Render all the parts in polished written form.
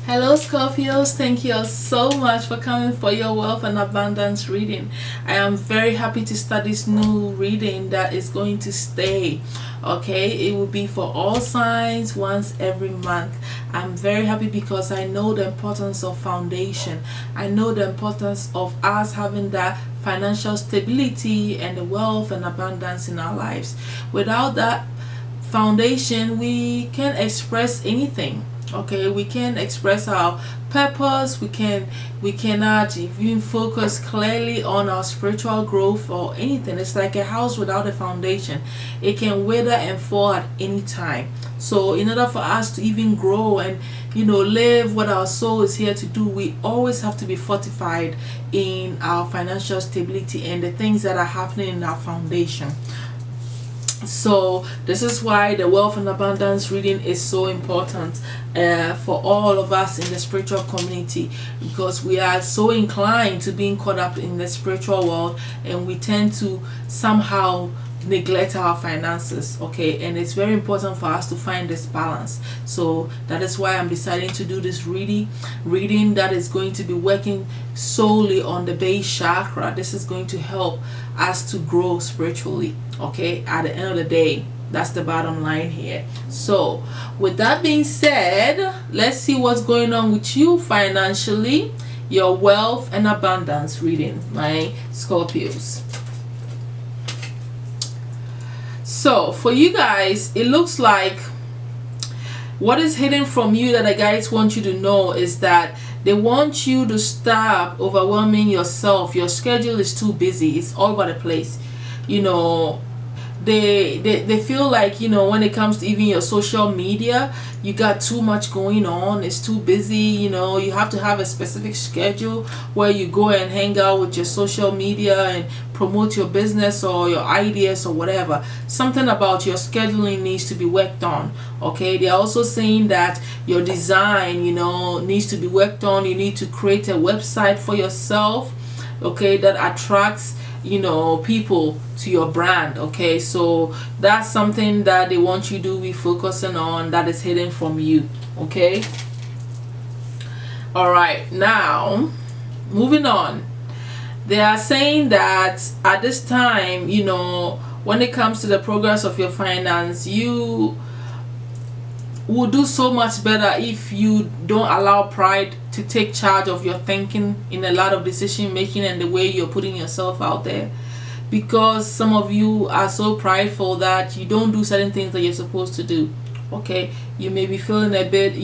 Hello Scorpios, thank you all so much for coming for your wealth and abundance reading. I am very happy to start this new reading that is going to stay. Okay, it will be for all signs once every month. I'm very happy because I know the importance of foundation. I know the importance of us having that financial stability and the wealth and abundance in our lives. Without that foundation, we can't express anything. Okay, we can express our purpose, we cannot even focus clearly on our spiritual growth or anything. It's like a house without a foundation. It can wither and fall at any time. So in order for us to even grow and live what our soul is here to do, we always have to be fortified in our financial stability and the things that are happening in our foundation. So this is why the wealth and abundance reading is so important for all of us in the spiritual community, because we are so inclined to being caught up in the spiritual world and we tend to somehow neglect our finances. Okay, and it's very important for us to find this balance. So that is why I'm deciding to do this reading that is going to be working solely on the base chakra. This is going to help us to grow spiritually. Okay, at the end of the day, that's the bottom line here. So with that being said, let's see what's going on with you financially, your wealth and abundance reading, my Scorpios. So for you guys, it looks like what is hidden from you that the guides want you to know is that they want you to stop overwhelming yourself. Your schedule is too busy. It's all over the place. They feel like, when it comes to even your social media, you got too much going on. It's too busy. You have to have a specific schedule where you go and hang out with your social media and promote your business or your ideas or whatever. Something about your scheduling needs to be worked on. Okay, they're also saying that your design needs to be worked on. You need to create a website for yourself, okay, that attracts people to your brand. Okay, so that's something that they want you to be focusing on, that is hidden from you. Okay, all right, now moving on. They are saying that at this time, when it comes to the progress of your finance, you will do so much better if you don't allow pride to take charge of your thinking in a lot of decision making and the way you're putting yourself out there. Because some of you are so prideful that you don't do certain things that you're supposed to do. Okay, you may be feeling a bit,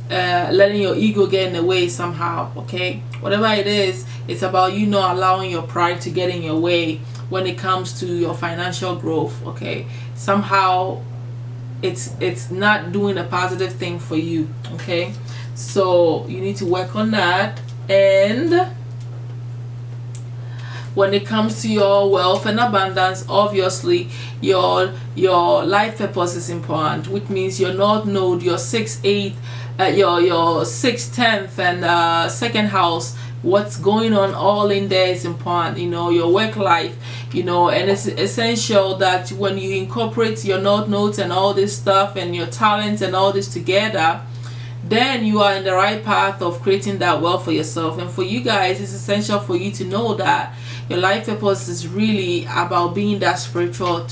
letting your ego get in the way somehow. Okay, whatever it is, it's about you not allowing your pride to get in your way when it comes to your financial growth. Okay, somehow it's not doing a positive thing for you. Okay, so you need to work on that. And when it comes to your wealth and abundance, obviously your life purpose is important, which means your north node, your 6th, 8th, your 6th, 10th and second house, what's going on all in there is important. Your work life, and it's essential that when you incorporate your north nodes and all this stuff and your talents and all this together, then you are in the right path of creating that wealth for yourself. And for you guys, it's essential for you to know that your life purpose is really about being that spiritual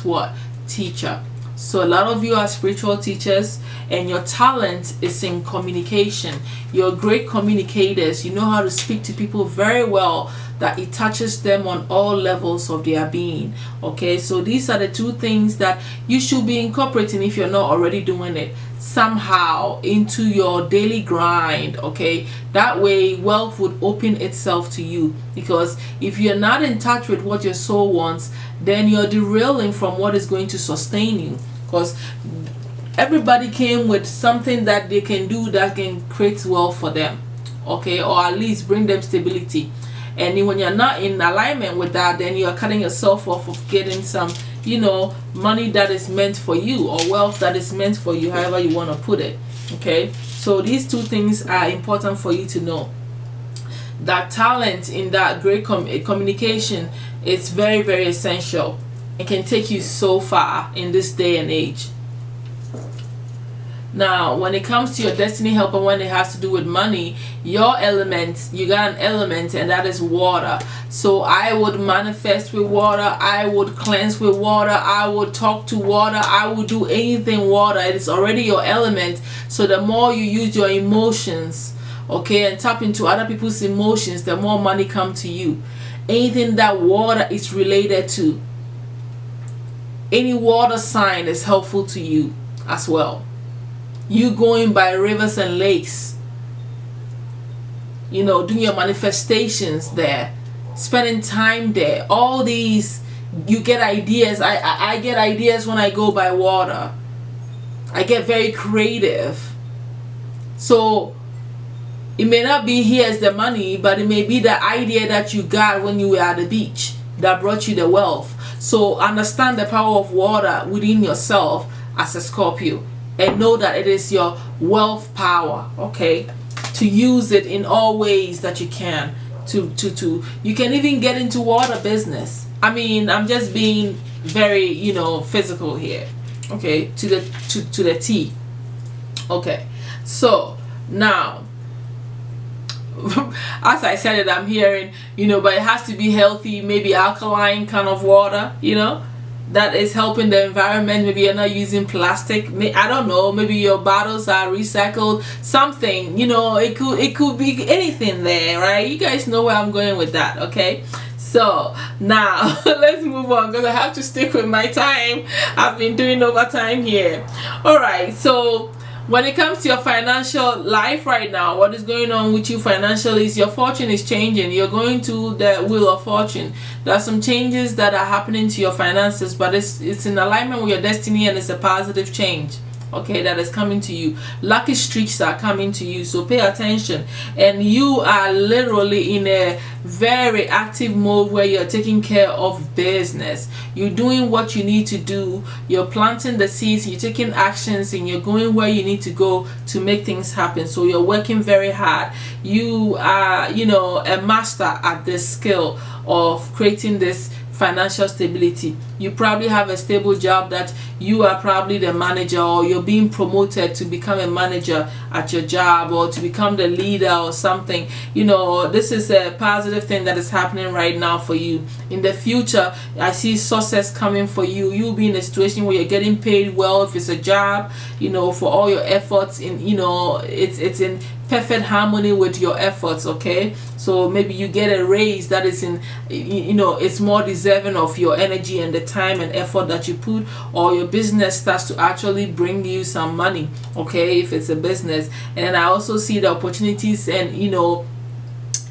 teacher. So a lot of you are spiritual teachers and your talent is in communication. You're great communicators. You know how to speak to people very well, that it touches them on all levels of their being. Okay, so these are the two things that you should be incorporating, if you're not already doing it, somehow into your daily grind. Okay, that way wealth would open itself to you, because if you're not in touch with what your soul wants, then you're derailing from what is going to sustain you. Because everybody came with something that they can do that can create wealth for them, okay, or at least bring them stability. And when you're not in alignment with that, then you're cutting yourself off of getting some money that is meant for you, or wealth that is meant for you, however you want to put it. Okay, so these two things are important for you to know. That talent in that great communication is very, very essential. It can take you so far in this day and age. Now, when it comes to your destiny helper, when it has to do with money, your element, you got an element, and that is water. So I would manifest with water, I would cleanse with water, I would talk to water, I would do anything water. It is already your element. So the more you use your emotions, okay, and tap into other people's emotions, the more money come to you. Anything that water is related to, any water sign is helpful to you as well. You going by rivers and lakes, you know, doing your manifestations there, spending time there, all these, you get ideas. I get ideas when I go by water. I get very creative. So it may not be here as the money, but it may be the idea that you got when you were at the beach that brought you the wealth. So understand the power of water within yourself as a Scorpio, and know that it is your wealth power, okay, to use it in all ways that you can. You can even get into water business. I mean, I'm just being very, you know, physical here, okay, to the T. Okay, so now as I said it, I'm hearing, you know, but it has to be healthy, maybe alkaline kind of water, you know, that is helping the environment. Maybe you're not using plastic. I don't know, maybe your bottles are recycled, something, you know, it could be anything there, right? You guys know where I'm going with that, okay? So now let's move on, because I have to stick with my time. I've been doing overtime here. All right, so when it comes to your financial life right now, what is going on with you financially is your fortune is changing. You're going to the wheel of fortune. There are some changes that are happening to your finances, but it's in alignment with your destiny, and it's a positive change, okay, that is coming to you. Lucky streaks are coming to you, so pay attention. And you are literally in a very active mode where you're taking care of business. You're doing what you need to do. You're planting the seeds, you're taking actions, and you're going where you need to go to make things happen. So you're working very hard. You are, you know, a master at this skill of creating this financial stability. You probably have a stable job that you are probably the manager, or you're being promoted to become a manager at your job, or to become the leader or something. You know, this is a positive thing that is happening right now for you. In the future, I see success coming for you. You'll be in a situation where you're getting paid well if it's a job, you know, for all your efforts. In, you know, it's in perfect harmony with your efforts, okay? So maybe you get a raise that is in, you know, it's more deserving of your energy and the time and effort that you put, or your business starts to actually bring you some money, okay, if it's a business. And then I also see the opportunities, and, you know,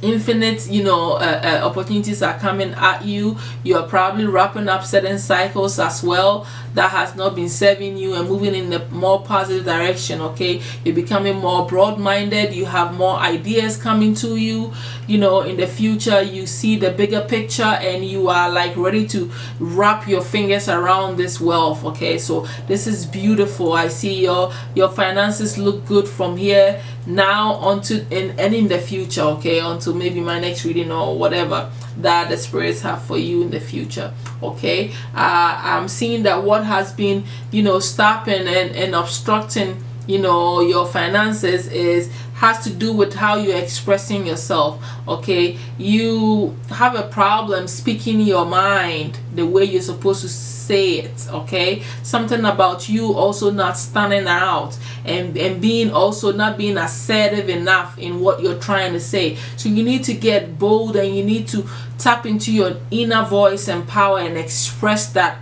infinite, you know, opportunities are coming at you. You are probably wrapping up certain cycles as well that has not been serving you, and moving in a more positive direction, okay? You're becoming more broad-minded. You have more ideas coming to you, you know, in the future. You see the bigger picture, and you are like ready to wrap your fingers around this wealth, okay? So this is beautiful. I see your finances look good from here now onto and in the future, okay, onto maybe my next reading or whatever that the spirits have for you in the future, okay? I'm seeing that what has been, you know, stopping and obstructing, you know, your finances has to do with how you're expressing yourself, okay? You have a problem speaking your mind the way you're supposed to say it, okay? Something about you also not standing out, and being also not being assertive enough in what you're trying to say. So you need to get bold, and you need to tap into your inner voice and power and express that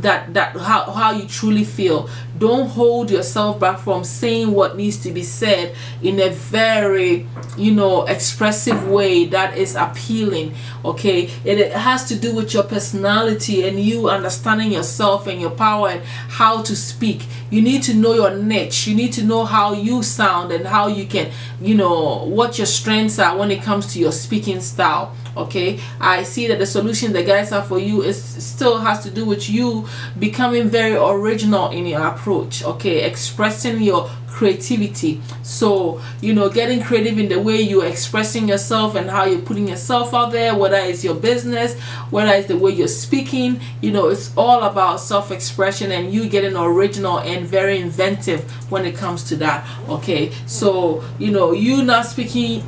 how you truly feel. Don't hold yourself back from saying what needs to be said in a very, you know, expressive way that is appealing, okay? It has to do with your personality and you understanding yourself and your power and how to speak. You need to know your niche. You need to know how you sound and how you can, you know, what your strengths are when it comes to your speaking style, okay? I see that the solution the guys have for you is still has to do with you becoming very original in your approach approach, okay, expressing your creativity. So, you know, getting creative in the way you're expressing yourself and how you're putting yourself out there, whether it's your business, whether it's the way you're speaking, you know, it's all about self-expression and you getting original and very inventive when it comes to that. Okay, so, you know, you not speaking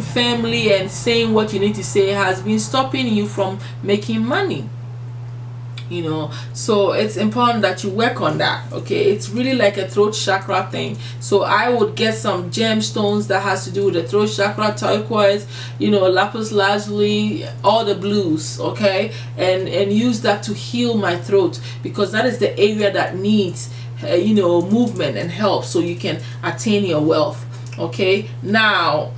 firmly and saying what you need to say has been stopping you from making money, you know. So it's important that you work on that. Okay, it's really like a throat chakra thing. So I would get some gemstones that has to do with the throat chakra, turquoise, you know, lapis lazuli, all the blues, okay, and use that to heal my throat, because that is the area that needs you know, movement and help so you can attain your wealth. Okay, now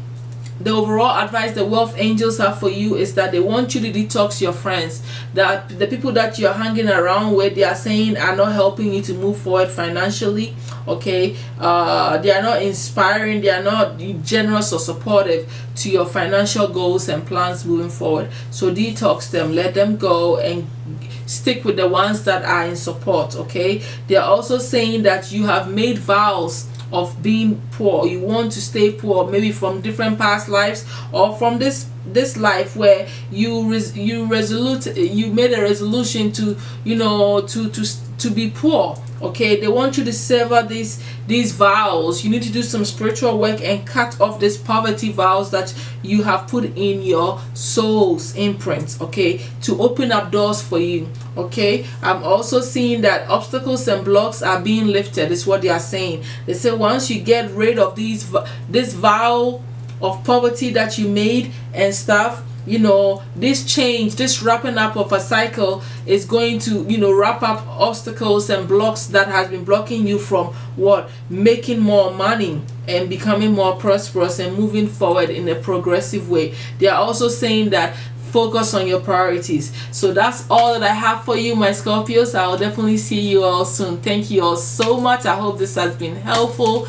the overall advice the wealth angels have for you is that they want you to detox your friends, that the people that you're hanging around with, they are saying are not helping you to move forward financially. Okay, they are not inspiring, they are not generous or supportive to your financial goals and plans moving forward. So detox them, let them go, and stick with the ones that are in support. Okay, they are also saying that you have made vows of being poor, you want to stay poor, maybe from different past lives or from this life where you made a resolution to, you know, to be poor. Okay, they want you to sever these vows. You need to do some spiritual work and cut off these poverty vows that you have put in your soul's imprints, okay, to open up doors for you. Okay, I'm also seeing that obstacles and blocks are being lifted, is what they are saying. They say once you get rid of this vow of poverty that you made and stuff, you know, this change, this wrapping up of a cycle is going to, you know, wrap up obstacles and blocks that has been blocking you from what, making more money and becoming more prosperous and moving forward in a progressive way. They are also saying that focus on your priorities. So that's all that I have for you, my Scorpios. I will definitely see you all soon. Thank you all so much. I hope this has been helpful.